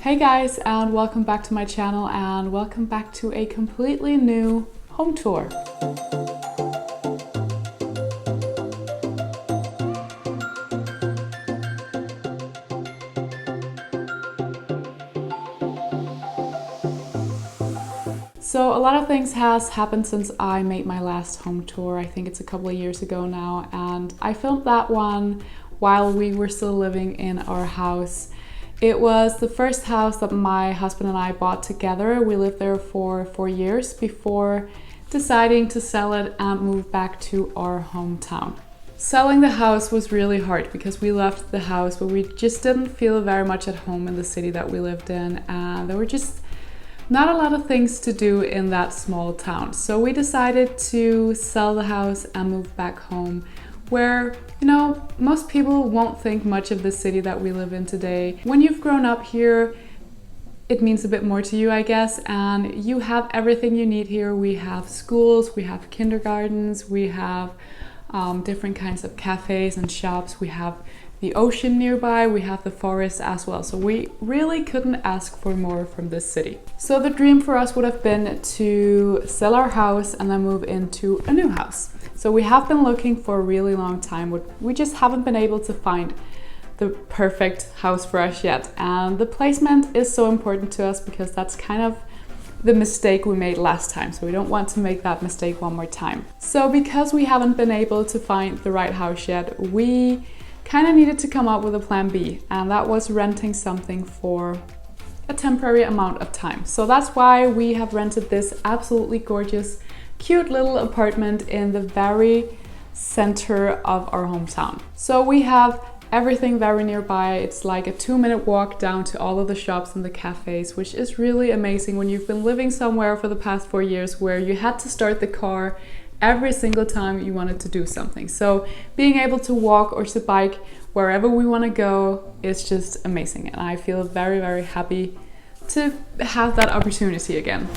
Hey guys, and welcome back to my channel, and welcome back to a completely new home tour. So a lot of things has happened since I made my last home tour. I think it's a couple of years ago now, and I filmed that one while we were still living in our house. It was the first house that my husband and I bought together. We lived there for 4 years before deciding to sell it and move back to our hometown. Selling the house was really hard because we left the house, but we just didn't feel very much at home in the city that we lived in, and there were just not a lot of things to do in that small town. So we decided to sell the house and move back home where, most people won't think much of the city that we live in today. When you've grown up here, it means a bit more to you, I guess, and you have everything you need here. We have schools, we have kindergartens, we have different kinds of cafes and shops, we have the ocean nearby, we have the forest as well. So we really couldn't ask for more from this city. So the dream for us would have been to sell our house and then move into a new house. So we have been looking for a really long time, but we just haven't been able to find the perfect house for us yet. And the placement is so important to us because that's kind of the mistake we made last time. So we don't want to make that mistake one more time. So because we haven't been able to find the right house yet, we kind of needed to come up with a plan B, and that was renting something for a temporary amount of time. So that's why we have rented this absolutely gorgeous, cute little apartment in the very center of our hometown. So we have everything very nearby. It's like a 2-minute walk down to all of the shops and the cafes, which is really amazing when you've been living somewhere for the past 4 years where you had to start the car every single time you wanted to do something. So being able to walk or to bike wherever we want to go is just amazing, and I feel very, very happy to have that opportunity again.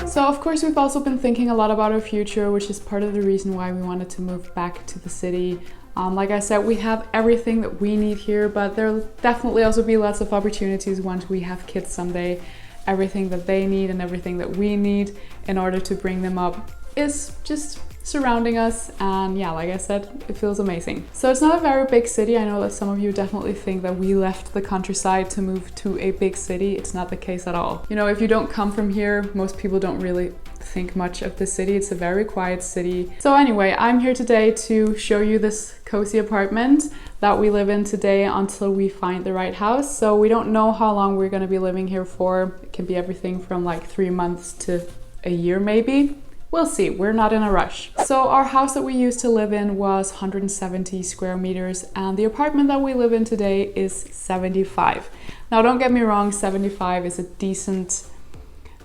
So of course we've also been thinking a lot about our future, which is part of the reason why we wanted to move back to the city. Like I said, we have everything that we need here, but there'll definitely also be lots of opportunities once we have kids someday. Everything that they need and everything that we need in order to bring them up is just surrounding us, and yeah, like I said, it feels amazing. So it's not a very big city. I know that some of you definitely think that we left the countryside to move to a big city. It's not the case at all. If you don't come from here, most people don't really think much of the city. It's a very quiet city. So anyway, I'm here today to show you this cozy apartment that we live in today until we find the right house. So we don't know how long we're going to be living here for. It can be everything from like 3 months to a year maybe. We'll see, we're not in a rush. So our house that we used to live in was 170 square meters, and the apartment that we live in today is 75. Now don't get me wrong, 75 is a decent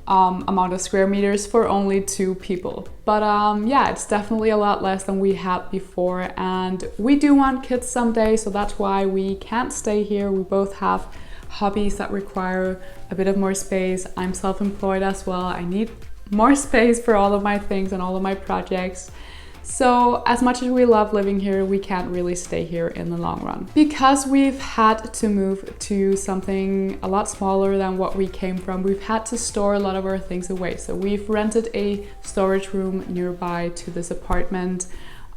amount of square meters for only 2 people. But yeah, it's definitely a lot less than we had before, and we do want kids someday, so that's why we can't stay here. We both have hobbies that require a bit of more space. I'm self-employed as well. I need more space for all of my things and all of my projects. So as much as we love living here, we can't really stay here in the long run. Because we've had to move to something a lot smaller than what we came from, we've had to store a lot of our things away. So we've rented a storage room nearby to this apartment.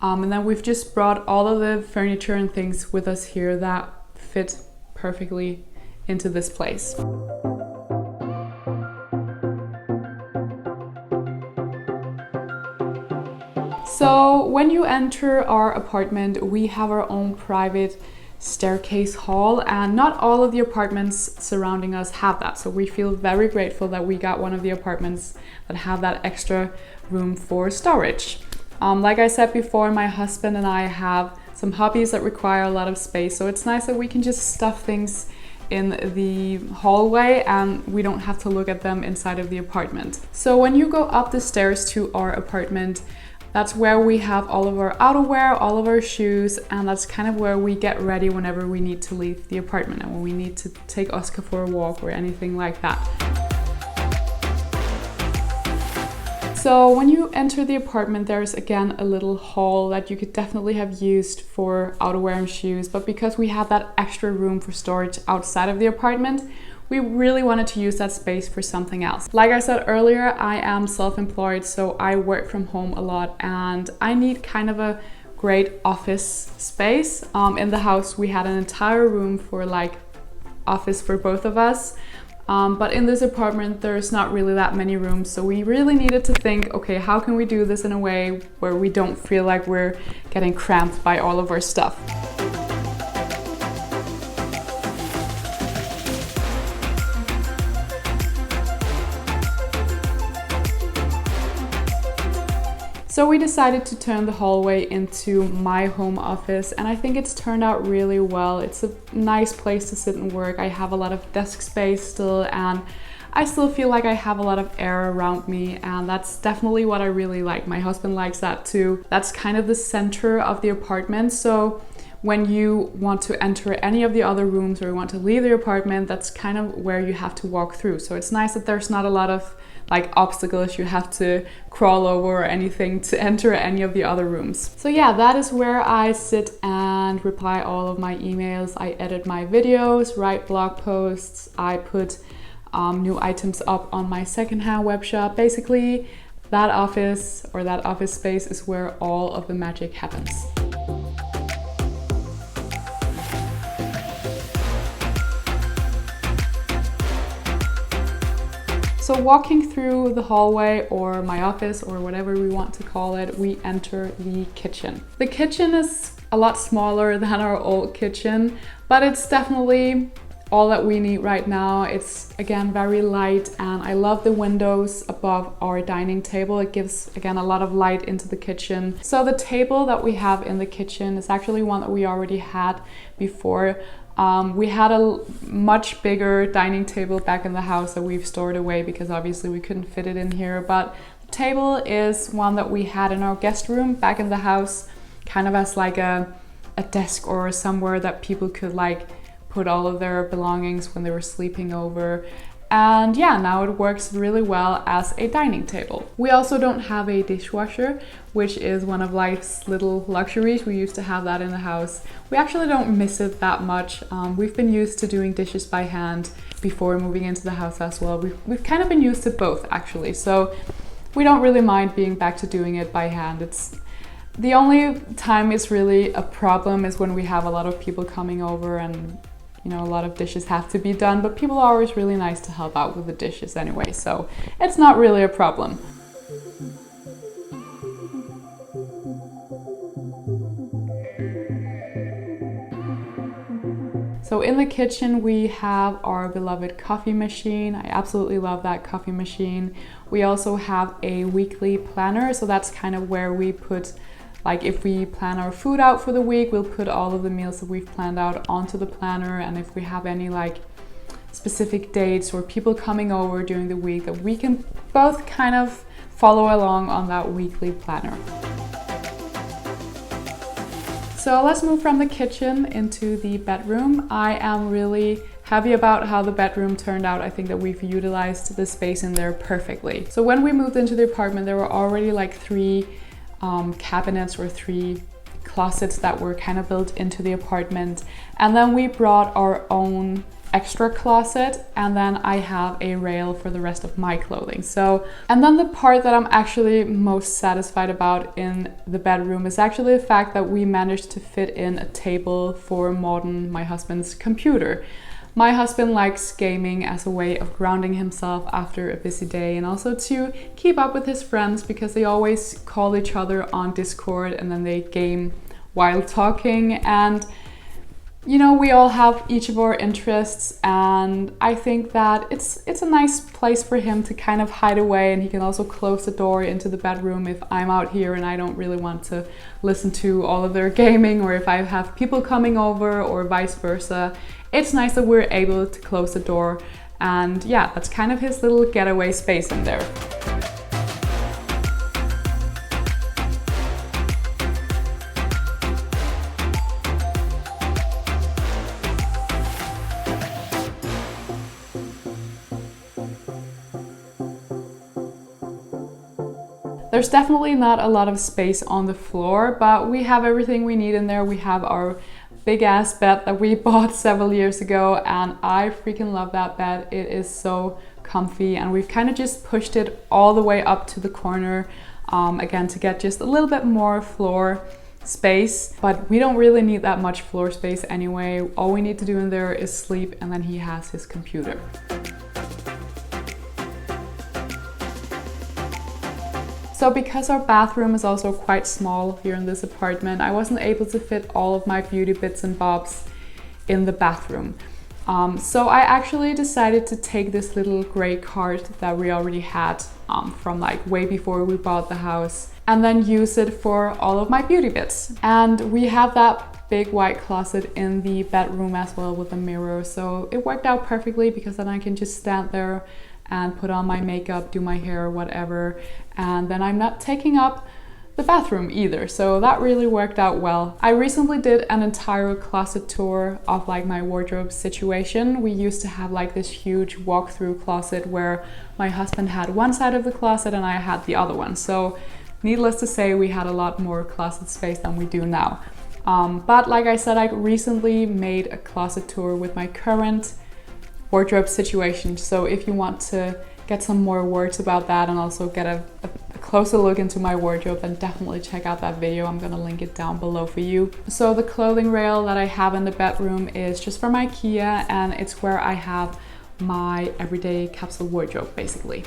And then we've just brought all of the furniture and things with us here that fit perfectly into this place. So when you enter our apartment, we have our own private staircase hall, and not all of the apartments surrounding us have that. So we feel very grateful that we got one of the apartments that have that extra room for storage. Like I said before, my husband and I have some hobbies that require a lot of space, so it's nice that we can just stuff things in the hallway and we don't have to look at them inside of the apartment. So when you go up the stairs to our apartment, that's where we have all of our outerwear, all of our shoes, and that's kind of where we get ready whenever we need to leave the apartment and when we need to take Oscar for a walk or anything like that. So when you enter the apartment, there's again a little hall that you could definitely have used for outerwear and shoes, but because we had that extra room for storage outside of the apartment, we really wanted to use that space for something else. Like I said earlier, I am self-employed, so I work from home a lot and I need kind of a great office space. In the house, we had an entire room for like office for both of us. But in this apartment, there's not really that many rooms. So we really needed to think, okay, how can we do this in a way where we don't feel like we're getting cramped by all of our stuff? So we decided to turn the hallway into my home office, and I think it's turned out really well. It's a nice place to sit and work. I have a lot of desk space still, and I still feel like I have a lot of air around me, and that's definitely what I really like. My husband likes that too. That's kind of the center of the apartment. So when you want to enter any of the other rooms or you want to leave the apartment, that's kind of where you have to walk through. So it's nice that there's not a lot of like obstacles you have to crawl over or anything to enter any of the other rooms. So yeah, that is where I sit and reply all of my emails. I edit my videos, write blog posts, I put new items up on my secondhand web shop. Basically, that office or that office space is where all of the magic happens. So walking through the hallway or my office or whatever we want to call it, we enter the kitchen. The kitchen is a lot smaller than our old kitchen, but it's definitely all that we need right now. It's again very light, and I love the windows above our dining table. It gives again a lot of light into the kitchen. So the table that we have in the kitchen is actually one that we already had before. We had a much bigger dining table back in the house that we've stored away because obviously we couldn't fit it in here, but the table is one that we had in our guest room back in the house, kind of as like a desk or somewhere that people could like put all of their belongings when they were sleeping over. And yeah, now it works really well as a dining table. We also don't have a dishwasher, which is one of life's little luxuries. We used to have that in the house. We actually don't miss it that much. We've been used to doing dishes by hand before moving into the house as well. We've kind of been used to both actually. So we don't really mind being back to doing it by hand. It's the only time it's really a problem is when we have a lot of people coming over and you know, a lot of dishes have to be done, but people are always really nice to help out with the dishes anyway, so it's not really a problem. So in the kitchen we have our beloved coffee machine. I absolutely love that coffee machine. We also have a weekly planner, so that's kind of where we put, like if we plan our food out for the week, we'll put all of the meals that we've planned out onto the planner. And if we have any like specific dates or people coming over during the week, that we can both kind of follow along on that weekly planner. So let's move from the kitchen into the bedroom. I am really happy about how the bedroom turned out. I think that we've utilized the space in there perfectly. So when we moved into the apartment, there were already like three cabinets or three closets that were kind of built into the apartment, and then we brought our own extra closet, and then I have a rail for the rest of my clothing. So, and then the part that I'm actually most satisfied about in the bedroom is actually the fact that we managed to fit in a table for Morten, my husband's computer. My husband likes gaming as a way of grounding himself after a busy day, and also to keep up with his friends because they always call each other on Discord and then they game while talking. And you know, we all have each of our interests, and I think that it's a nice place for him to kind of hide away, and he can also close the door into the bedroom if I'm out here and I don't really want to listen to all of their gaming, or if I have people coming over or vice versa. It's nice that we're able to close the door, and yeah, that's kind of his little getaway space in there. There's definitely not a lot of space on the floor, but we have everything we need in there. We have our big ass bed that we bought several years ago, and I freaking love that bed. It is so comfy, and we've kind of just pushed it all the way up to the corner, again, to get just a little bit more floor space, but we don't really need that much floor space anyway. All we need to do in there is sleep, and then he has his computer. So because our bathroom is also quite small here in this apartment, I wasn't able to fit all of my beauty bits and bobs in the bathroom. So I actually decided to take this little gray cart that we already had from like way before we bought the house, and then use it for all of my beauty bits. And we have that big white closet in the bedroom as well with a mirror, so it worked out perfectly because then I can just stand there and put on my makeup, do my hair, whatever, and then I'm not taking up the bathroom either, so that really worked out well. I recently did an entire closet tour of like my wardrobe situation. We used to have like this huge walk-through closet where my husband had one side of the closet and I had the other one, so needless to say, we had a lot more closet space than we do now. But like I said, I recently made a closet tour with my current wardrobe situation, so if you want to get some more words about that and also get a closer look into my wardrobe, then definitely check out that video. I'm gonna link it down below for you. So the clothing rail that I have in the bedroom is just from IKEA, and it's where I have my everyday capsule wardrobe basically.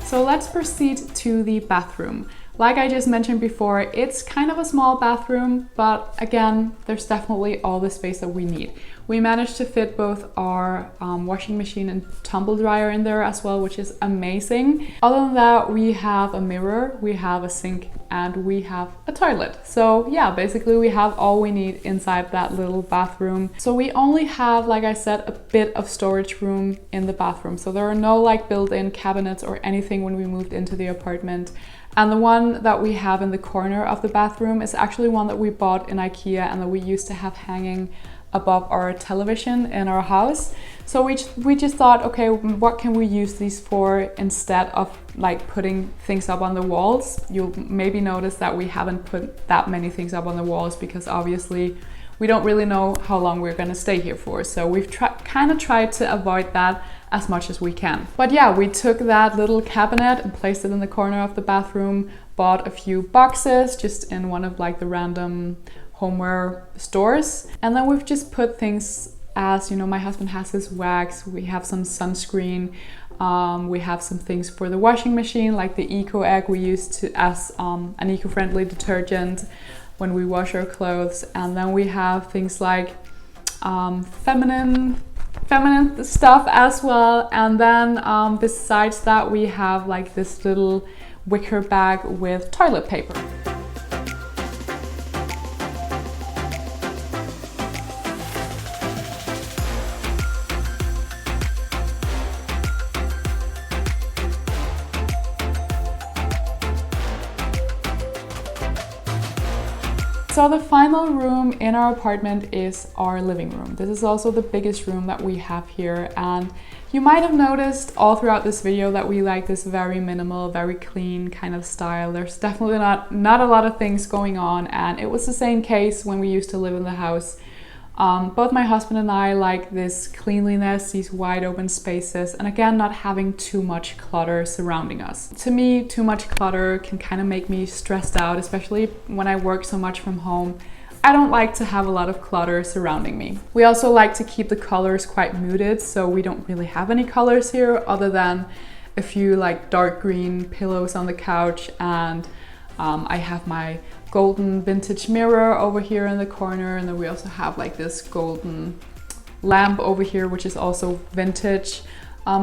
So let's proceed to the bathroom. Like I just mentioned before, it's kind of a small bathroom, but again, there's definitely all the space that we need. We managed to fit both our washing machine and tumble dryer in there as well, which is amazing. Other than that, we have a mirror, we have a sink, and we have a toilet. So yeah, basically we have all we need inside that little bathroom. So we only have, like I said, a bit of storage room in the bathroom. So there are no like built-in cabinets or anything when we moved into the apartment. And the one that we have in the corner of the bathroom is actually one that we bought in IKEA and that we used to have hanging above our television in our house. So we just thought, okay, what can we use these for instead of like putting things up on the walls? You'll maybe notice that we haven't put that many things up on the walls because obviously we don't really know how long we're gonna stay here for. So we've kind of tried to avoid that as much as we can. But yeah, we took that little cabinet and placed it in the corner of the bathroom, bought a few boxes just in one of like the random homeware stores. And then we've just put things as, you know, my husband has his wax, we have some sunscreen, we have some things for the washing machine, like the Eco Egg we use as an eco-friendly detergent when we wash our clothes. And then we have things like feminine stuff as well. And then besides that, we have like this little wicker bag with toilet paper. So the final room in our apartment is our living room. This is also the biggest room that we have here, and you might have noticed all throughout this video that we like this very minimal, very clean kind of style. There's definitely not a lot of things going on, and it was the same case when we used to live in the house. Both my husband and I like this cleanliness, these wide open spaces, and again, not having too much clutter surrounding us. To me, too much clutter can kind of make me stressed out, especially when I work so much from home. I don't like to have a lot of clutter surrounding me. We also like to keep the colors quite muted, so we don't really have any colors here other than a few like dark green pillows on the couch, and I have my golden vintage mirror over here in the corner, and then we also have like this golden lamp over here, which is also vintage.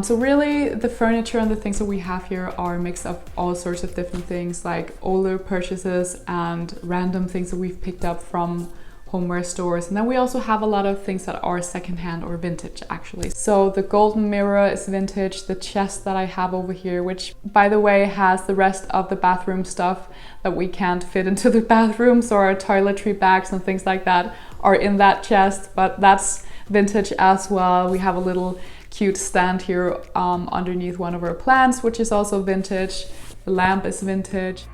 So really the furniture and the things that we have here are a mix of all sorts of different things, like older purchases and random things that we've picked up from homeware stores. And then we also have a lot of things that are secondhand or vintage actually. So the golden mirror is vintage, the chest that I have over here, which by the way has the rest of the bathroom stuff that we can't fit into the bathroom, so our toiletry bags and things like that are in that chest, but that's vintage as well. We have a little cute stand here underneath one of our plants, which is also vintage. The lamp is vintage.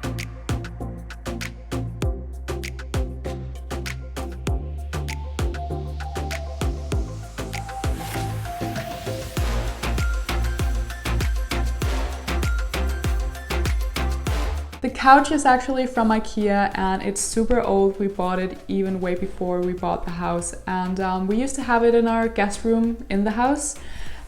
The couch is actually from IKEA and it's super old. We bought it even way before we bought the house, and we used to have it in our guest room in the house,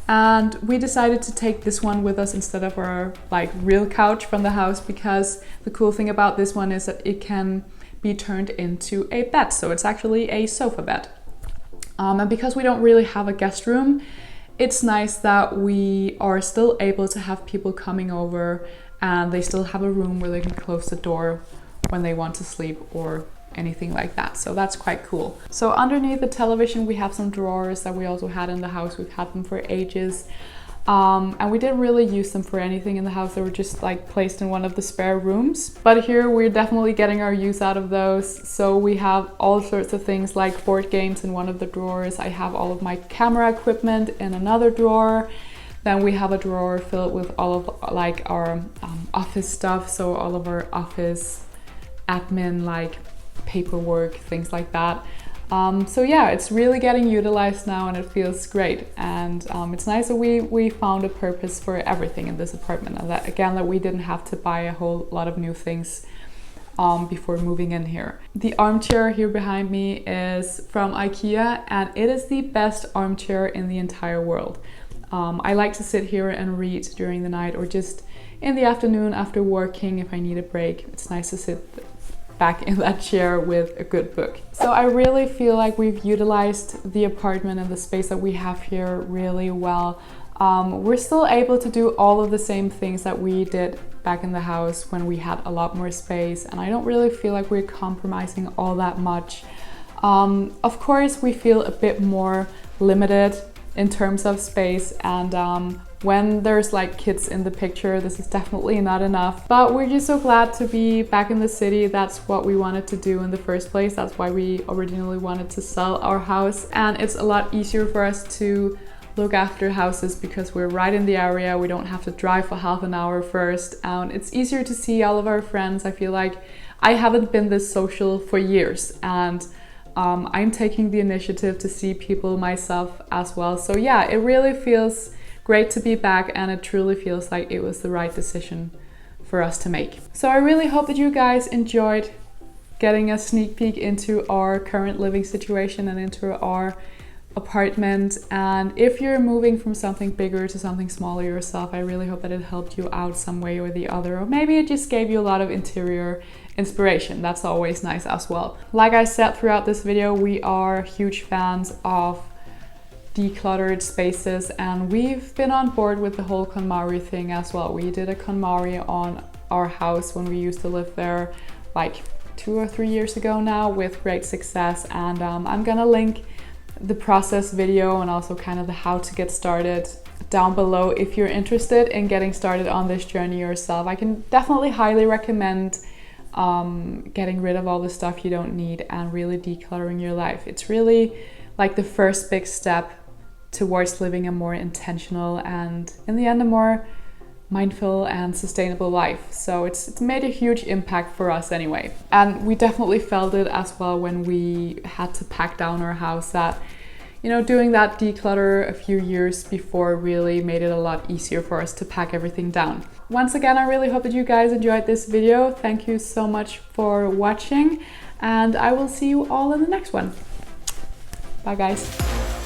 and we decided to take this one with us instead of our like real couch from the house, because the cool thing about this one is that it can be turned into a bed, so it's actually a sofa bed. And because we don't really have a guest room, it's nice that we are still able to have people coming over and they still have a room where they can close the door when they want to sleep or anything like that. So that's quite cool. So underneath the television we have some drawers that we also had in the house. We've had them for ages. And we didn't really use them for anything in the house. They were just like placed in one of the spare rooms. But here we're definitely getting our use out of those. So we have all sorts of things like board games in one of the drawers. I have all of my camera equipment in another drawer. Then we have a drawer filled with all of like our office stuff, so all of our office admin, like paperwork, things like that. So yeah, it's really getting utilized now and it feels great. And it's nice that we found a purpose for everything in this apartment, and that again, that we didn't have to buy a whole lot of new things before moving in here. The armchair here behind me is from IKEA and it is the best armchair in the entire world. I like to sit here and read during the night or just in the afternoon after working if I need a break. It's nice to sit back in that chair with a good book. So I really feel like we've utilized the apartment and the space that we have here really well. We're still able to do all of the same things that we did back in the house when we had a lot more space, and I don't really feel like we're compromising all that much. Of course, we feel a bit more limited in terms of space, and when there's like kids in the picture, this is definitely not enough. But we're just so glad to be back in the city. That's what we wanted to do in the first place. That's why we originally wanted to sell our house, and it's a lot easier for us to look after houses because we're right in the area. We don't have to drive for half an hour first, and it's easier to see all of our friends. I feel like I haven't been this social for years, and I'm taking the initiative to see people myself as well. So yeah, it really feels great to be back, and it truly feels like it was the right decision for us to make. So I really hope that you guys enjoyed getting a sneak peek into our current living situation and into our apartment. And if you're moving from something bigger to something smaller yourself, I really hope that it helped you out some way or the other, or maybe it just gave you a lot of interior inspiration. That's always nice as well. Like I said throughout this video, we are huge fans of decluttered spaces, and we've been on board with the whole KonMari thing as well. We did a KonMari on our house when we used to live there like 2 or 3 years ago now with great success, and I'm gonna link the process video and also kind of the how to get started down below if you're interested in getting started on this journey yourself. I can definitely highly recommend getting rid of all the stuff you don't need and really decluttering your life. It's really like the first big step towards living a more intentional and in the end a more mindful and sustainable life. So it's made a huge impact for us anyway. And we definitely felt it as well when we had to pack down our house, that, you know, doing that declutter a few years before really made it a lot easier for us to pack everything down. Once again, I really hope that you guys enjoyed this video. Thank you so much for watching, and I will see you all in the next one. Bye guys.